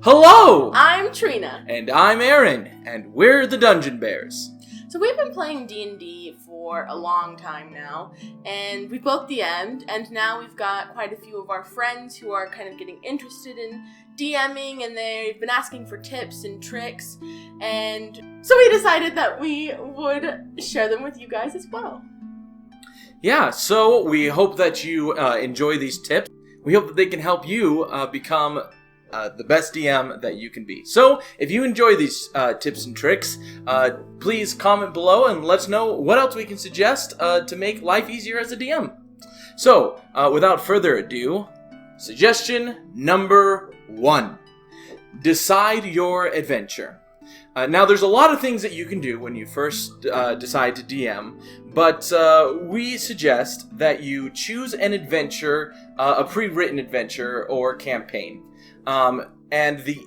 Hello! I'm Trina. And I'm Aaron, and we're the Dungeon Bears. So we've been playing D&D for a long time now, and we both DM'd, and now we've got quite a few of our friends who are kind of getting interested in DMing, and they've been asking for tips and tricks, and so we decided that we would share them with you guys as well. Yeah, so we hope that you enjoy these tips. We hope that they can help you become the best DM that you can be. So, if you enjoy these tips and tricks, please comment below and let us know what else we can suggest to make life easier as a DM. So, without further ado, suggestion number 1. Decide your adventure. Now, there's a lot of things that you can do when you first decide to DM, but we suggest that you choose an adventure, a pre-written adventure or campaign. And the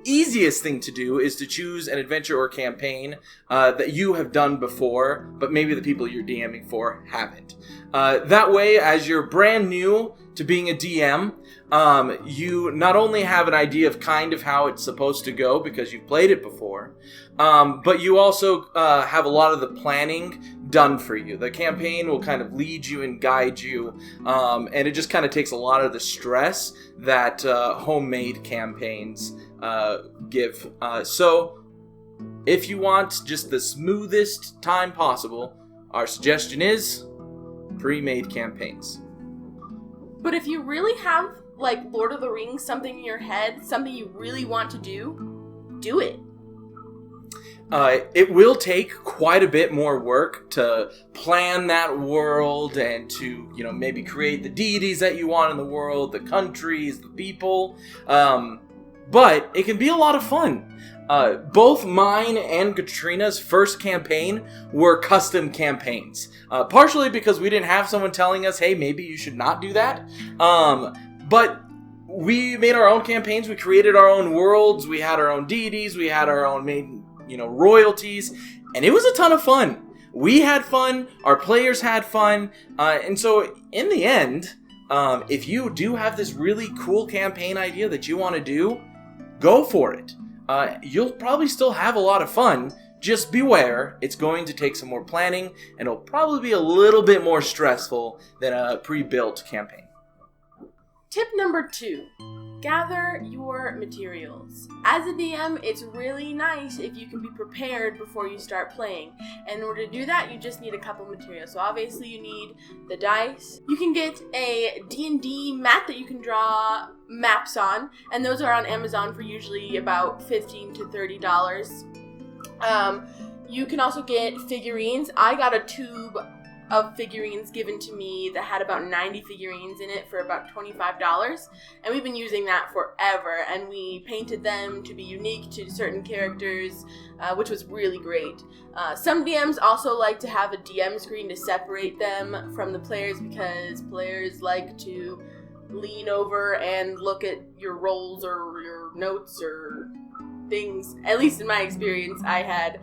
easiest thing to do is to choose an adventure or campaign that you have done before, but maybe the people you're DMing for haven't. That way, as you're brand new to being a DM, you not only have an idea of kind of how it's supposed to go because you've played it before, but you also have a lot of the planning done for you. The campaign will kind of lead you and guide you, and it just kind of takes a lot of the stress that homemade campaigns give. So if you want just the smoothest time possible, our suggestion is pre-made campaigns. But if you really have, like, Lord of the Rings, something in your head, something you really want to do it. It will take quite a bit more work to plan that world and to, maybe create the deities that you want in the world, the countries, the people. But it can be a lot of fun. Both mine and Katrina's first campaign were custom campaigns. Partially because we didn't have someone telling us, hey, maybe you should not do that. But we made our own campaigns. We created our own worlds. We had our own deities. We had our own main, royalties. And it was a ton of fun. We had fun. Our players had fun. And so in the end, if you do have this really cool campaign idea that you want to do, go for it. You'll probably still have a lot of fun. Just beware, it's going to take some more planning, and it'll probably be a little bit more stressful than a pre-built campaign. Tip number 2. Gather your materials. As a DM, it's really nice if you can be prepared before you start playing. And in order to do that, you just need a couple materials. So obviously you need the dice. You can get a D&D mat that you can draw maps on, and those are on Amazon for usually about $15 to $30. You can also get figurines. I got a tube of figurines given to me that had about 90 figurines in it for about $25, and we've been using that forever, and we painted them to be unique to certain characters, which was really great. Some DMs also like to have a DM screen to separate them from the players because players like to lean over and look at your rolls or your notes or things. At least in my experience, I had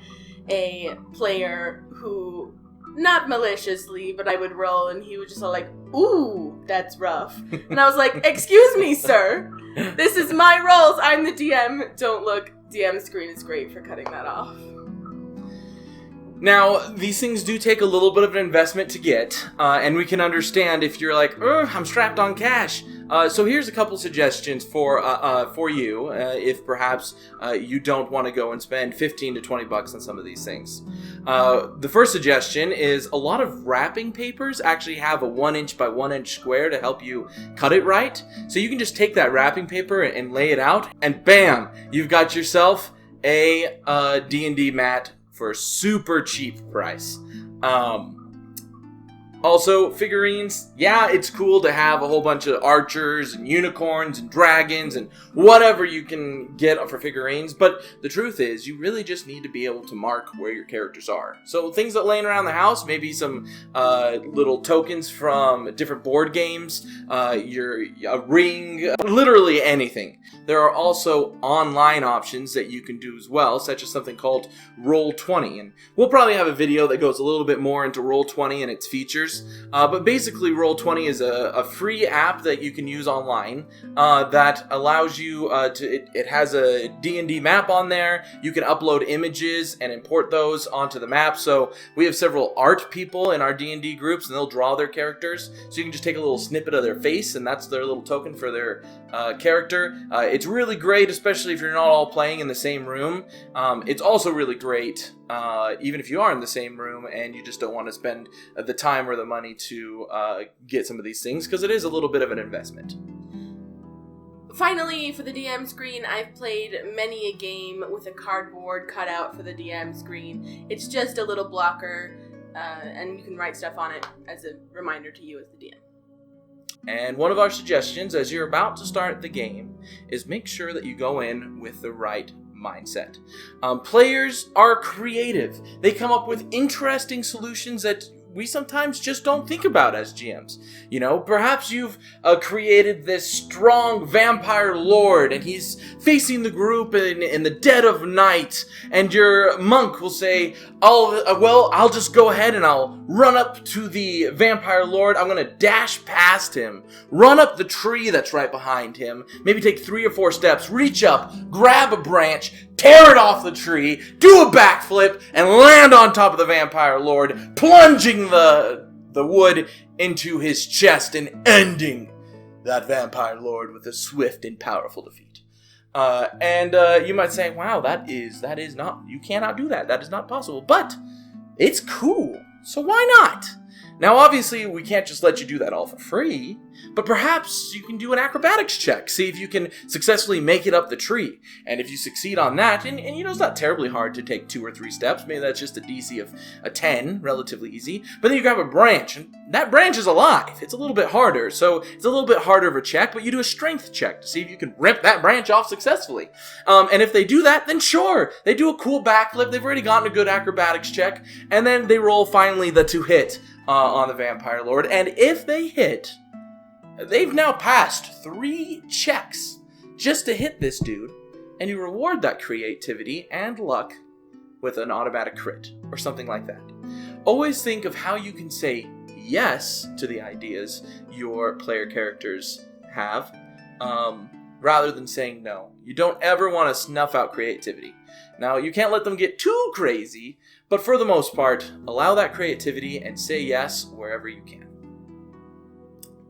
a player who, not maliciously, but I would roll and he was just all like, ooh, that's rough. And I was like, excuse me, sir. This is my rolls. I'm the DM. Don't look. DM screen is great for cutting that off. Now, these things do take a little bit of an investment to get, and we can understand if you're like, I'm strapped on cash. So here's a couple suggestions for you, if perhaps you don't want to go and spend $15 to $20 on some of these things. The first suggestion is a lot of wrapping papers actually have a 1" by 1" square to help you cut it right. So you can just take that wrapping paper and lay it out, and bam, you've got yourself a D&D mat for a super cheap price. Also, figurines, yeah, it's cool to have a whole bunch of archers and unicorns and dragons and whatever you can get for figurines, but the truth is, you really just need to be able to mark where your characters are. So things that laying around the house, maybe some little tokens from different board games, a ring, literally anything. There are also online options that you can do as well, such as something called Roll20, and we'll probably have a video that goes a little bit more into Roll20 and its features. characters. But basically, Roll20 is a free app that you can use online that allows you it has a D&D map on there. You can upload images and import those onto the map. So we have several art people in our D&D groups, and they'll draw their characters. So you can just take a little snippet of their face, and that's their little token for their character. It's really great, especially if you're not all playing in the same room. It's also really great even if you are in the same room and you just don't want to spend the time or the money to get some of these things, because it is a little bit of an investment. Finally, for the DM screen, I've played many a game with a cardboard cutout for the DM screen. It's just a little blocker, and you can write stuff on it as a reminder to you as the DM. And one of our suggestions as you're about to start the game is make sure that you go in with the right mindset. Players are creative. They come up with interesting solutions that we sometimes just don't think about as GMs. You know, perhaps you've created this strong vampire lord and he's facing the group in the dead of night, and your monk will say, I'll just go ahead and I'll run up to the vampire lord. I'm going to dash past him, run up the tree that's right behind him, maybe take 3 or 4 steps, reach up, grab a branch, tear it off the tree, do a backflip, and land on top of the vampire lord, plunging the wood into his chest and ending that vampire lord with a swift and powerful defeat. You might say, wow, that is not, you cannot do that. That is not possible. But it's cool. So why not? Now, obviously, we can't just let you do that all for free, but perhaps you can do an acrobatics check, see if you can successfully make it up the tree. And if you succeed on that, and you know, it's not terribly hard to take 2 or 3 steps, maybe that's just a DC of a 10, relatively easy, but then you grab a branch, and that branch is alive. It's a little bit harder, so it's a little bit harder of a check, but you do a strength check to see if you can rip that branch off successfully. And if they do that, then sure, they do a cool backflip, they've already gotten a good acrobatics check, and then they roll finally the to hit on the vampire lord, and if they hit, they've now passed 3 checks just to hit this dude, and you reward that creativity and luck with an automatic crit or something like that. Always think of how you can say yes to the ideas your player characters have, rather than saying no. You don't ever want to snuff out creativity. Now, you can't let them get too crazy, but for the most part, allow that creativity and say yes wherever you can.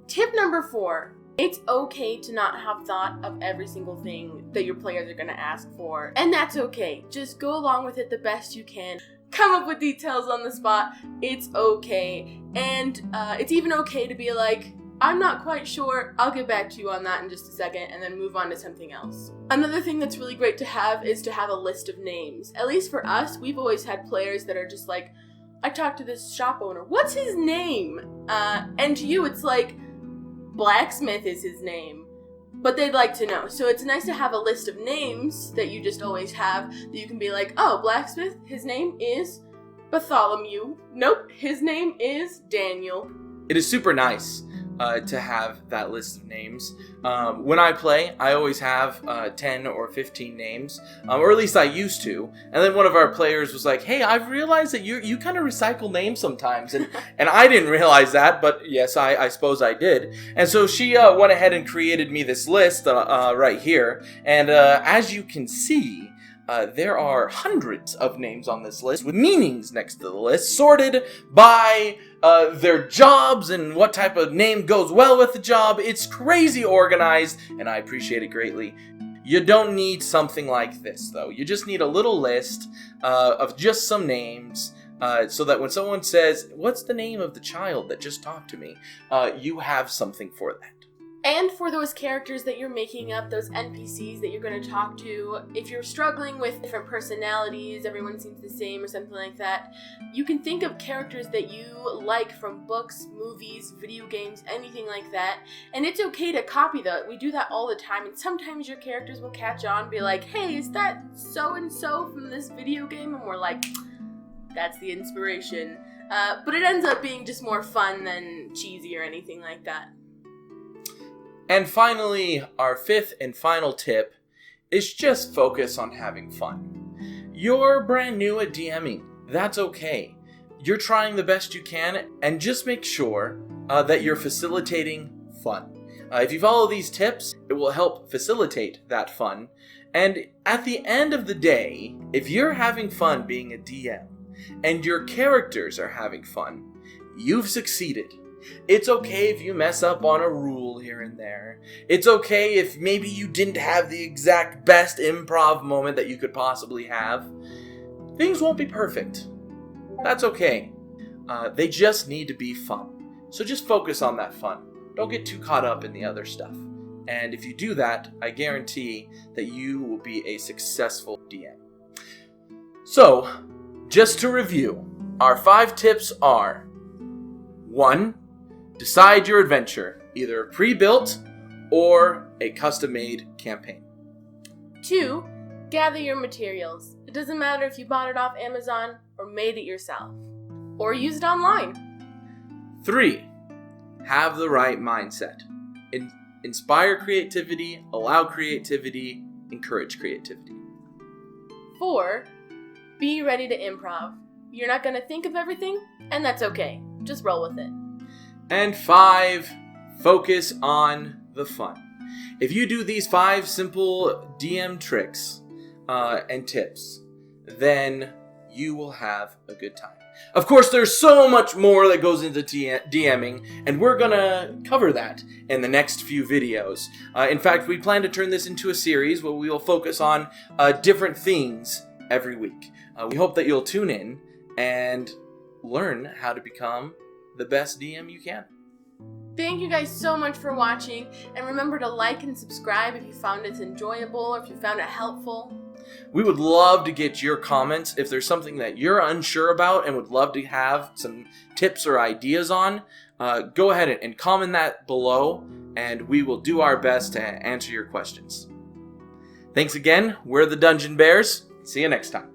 Tip number 4. It's okay to not have thought of every single thing that your players are going to ask for. And that's okay. Just go along with it the best you can. Come up with details on the spot. It's okay. And it's even okay to be like, I'm not quite sure, I'll get back to you on that in just a second, and then move on to something else. Another thing that's really great to have is to have a list of names. At least for us, we've always had players that are just like, I talked to this shop owner, what's his name? And to you it's like, Blacksmith is his name, but they'd like to know. So it's nice to have a list of names that you just always have, that you can be like, oh, Blacksmith, his name is Bartholomew. Nope, his name is Daniel. It is super nice to have that list of names. When I play, I always have 10 or 15 names, or at least I used to. And then one of our players was like, hey, I've realized that you kind of recycle names sometimes. And I didn't realize that, but yes, I suppose I did. And so she went ahead and created me this list right here. And as you can see, there are hundreds of names on this list with meanings next to the list, sorted by their jobs and what type of name goes well with the job. It's crazy organized, and I appreciate it greatly. You don't need something like this, though. You just need a little list of just some names, so that when someone says, what's the name of the child that just talked to me, you have something for that. And for those characters that you're making up, those NPCs that you're going to talk to, if you're struggling with different personalities, everyone seems the same or something like that, you can think of characters that you like from books, movies, video games, anything like that. And it's okay to copy that. We do that all the time. And sometimes your characters will catch on and be like, hey, is that so-and-so from this video game? And we're like, that's the inspiration. But it ends up being just more fun than cheesy or anything like that. And finally, our 5th and final tip is just focus on having fun. You're brand new at DMing. That's okay. you're trying the best you can, and just make sure that you're facilitating fun. If you follow these tips, it will help facilitate that fun. And at the end of the day, if you're having fun being a DM, and your characters are having fun, you've succeeded. It's okay if you mess up on a rule here and there. It's okay if maybe you didn't have the exact best improv moment that you could possibly have. Things won't be perfect. That's okay. They just need to be fun. So just focus on that fun. Don't get too caught up in the other stuff. And if you do that, I guarantee that you will be a successful DM. So, just to review, our 5 tips are: 1. Decide your adventure, either pre-built or a custom-made campaign. 2. Gather your materials. It doesn't matter if you bought it off Amazon or made it yourself, or used it online. 3. Have the right mindset. Inspire creativity, allow creativity, encourage creativity. 4. Be ready to improv. You're not going to think of everything, and that's okay. Just roll with it. And 5. Focus on the fun. If you do these 5 simple DM tricks and tips, then you will have a good time. Of course, there's so much more that goes into DMing, and we're gonna cover that in the next few videos. In fact, we plan to turn this into a series where we will focus on different things every week. We hope that you'll tune in and learn how to become the best DM you can. Thank you guys so much for watching, and remember to like and subscribe if you found it enjoyable or if you found it helpful. We would love to get your comments. If there's something that you're unsure about and would love to have some tips or ideas on, go ahead and comment that below, and we will do our best to answer your questions. Thanks again. We're the Dungeon Bears. See you next time.